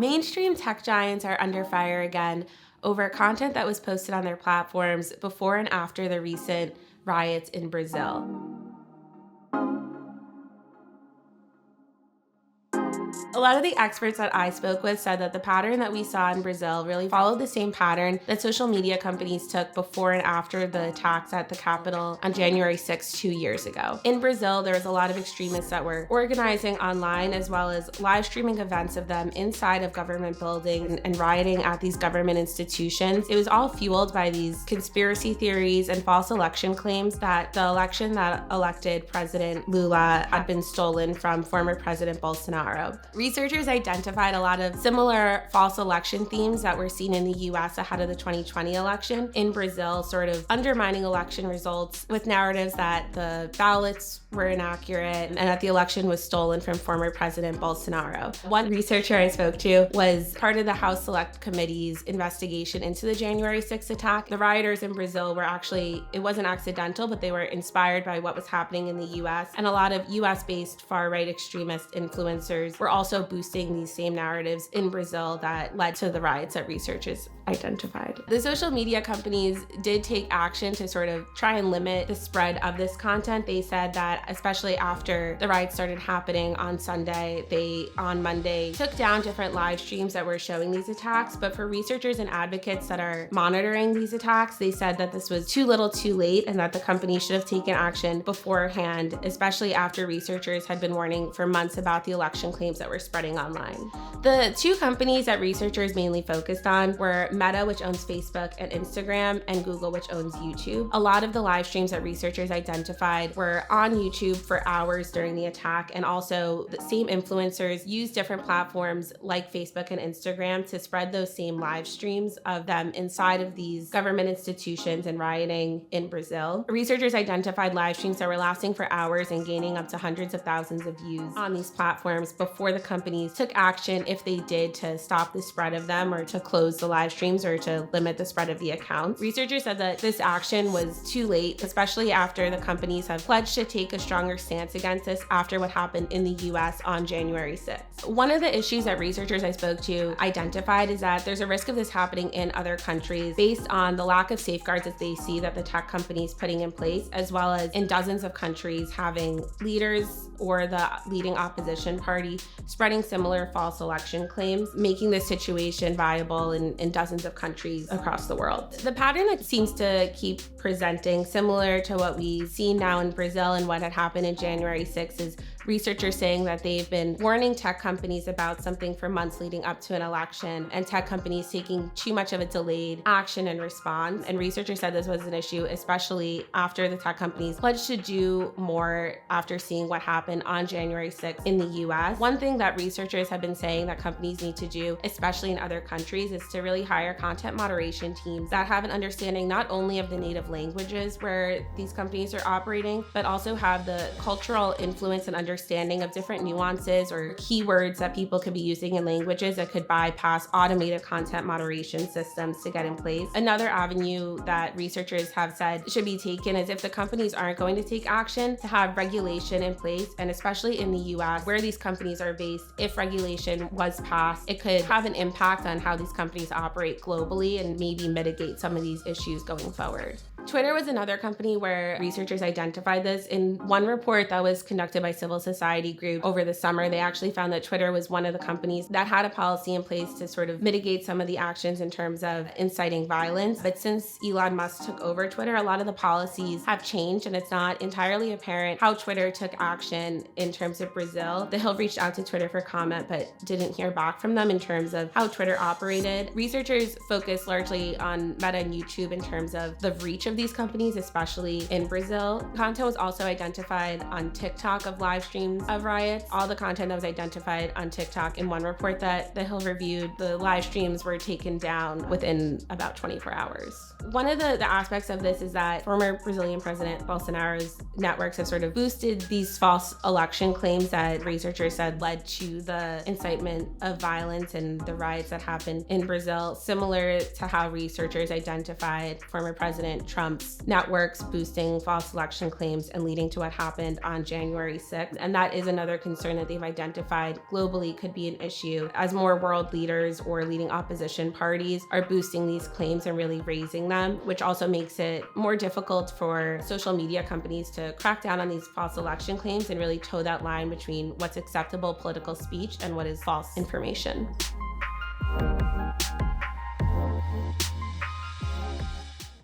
Mainstream tech giants are under fire again over content that was posted on their platforms before and after the recent riots in Brazil. A lot of the experts that I spoke with said that the pattern that we saw in Brazil really followed the same pattern that social media companies took before and after the attacks at the Capitol on January 6, 2 years ago. In Brazil, there was a lot of extremists that were organizing online as well as live streaming events of them inside of government buildings and rioting at these government institutions. It was all fueled by these conspiracy theories and false election claims that the election that elected President Lula had been stolen from former President Bolsonaro. Researchers identified a lot of similar false election themes that were seen in the US ahead of the 2020 election in Brazil, sort of undermining election results with narratives that the ballots were inaccurate and that the election was stolen from former President Bolsonaro. One researcher I spoke to was part of the House Select Committee's investigation into the January 6th attack. The rioters in Brazil were actually, it wasn't accidental, but they were inspired by what was happening in the US, and a lot of US-based far-right extremist influencers were also boosting these same narratives in Brazil that led to the riots that researchers identified. The social media companies did take action to sort of try and limit the spread of this content. They said that especially after the riots started happening on Sunday, they on Monday took down different live streams that were showing these attacks. But for researchers and advocates that are monitoring these attacks, they said that this was too little too late and that the company should have taken action beforehand, especially after researchers had been warning for months about the election claims that were spreading online. The two companies that researchers mainly focused on were Meta, which owns Facebook and Instagram, and Google, which owns YouTube. A lot of the live streams that researchers identified were on YouTube for hours during the attack, and also the same influencers used different platforms like Facebook and Instagram to spread those same live streams of them inside of these government institutions and rioting in Brazil. Researchers identified live streams that were lasting for hours and gaining up to hundreds of thousands of views on these platforms before the companies took action, if they did, to stop the spread of them or to close the live streams or to limit the spread of the accounts. Researchers said that this action was too late, especially after the companies have pledged to take a stronger stance against this after what happened in the US on January 6th. One of the issues that researchers I spoke to identified is that there's a risk of this happening in other countries based on the lack of safeguards that they see that the tech companies putting in place, as well as in dozens of countries having leaders or the leading opposition party spreading similar false election claims, making this situation viable in dozens of countries across the world. The pattern that seems to keep presenting, similar to what we see now in Brazil and what had happened in January 6th, is researchers saying that they've been warning tech companies about something for months leading up to an election, and tech companies taking too much of a delayed action and response. And researchers said this was an issue, especially after the tech companies pledged to do more after seeing what happened on January 6th in the US. One thing that researchers have been saying that companies need to do, especially in other countries, is to really hire content moderation teams that have an understanding not only of the native languages where these companies are operating, but also have the cultural influence and understanding of different nuances or keywords that people could be using in languages that could bypass automated content moderation systems to get in place. Another avenue that researchers have said should be taken is if the companies aren't going to take action, to have regulation in place, and especially in the US where these companies are based, if regulation was passed, it could have an impact on how these companies operate globally and maybe mitigate some of these issues going forward. Twitter was another company where researchers identified this. In one report that was conducted by civil society group over the summer, they actually found that Twitter was one of the companies that had a policy in place to sort of mitigate some of the actions in terms of inciting violence. But since Elon Musk took over Twitter, a lot of the policies have changed, and it's not entirely apparent how Twitter took action in terms of Brazil. The Hill reached out to Twitter for comment, but didn't hear back from them in terms of how Twitter operated. Researchers focused largely on Meta and YouTube in terms of the reach of these companies, especially in Brazil. Content was also identified on TikTok of live streams of riots. All the content that was identified on TikTok in one report that the Hill reviewed, the live streams were taken down within about 24 hours. One of the aspects of this is that former Brazilian President Bolsonaro's networks have sort of boosted these false election claims that researchers said led to the incitement of violence and the riots that happened in Brazil, similar to how researchers identified former President Trump Trump's networks boosting false election claims and leading to what happened on January 6th. And that is another concern that they've identified globally could be an issue as more world leaders or leading opposition parties are boosting these claims and really raising them, which also makes it more difficult for social media companies to crack down on these false election claims and really toe that line between what's acceptable political speech and what is false information.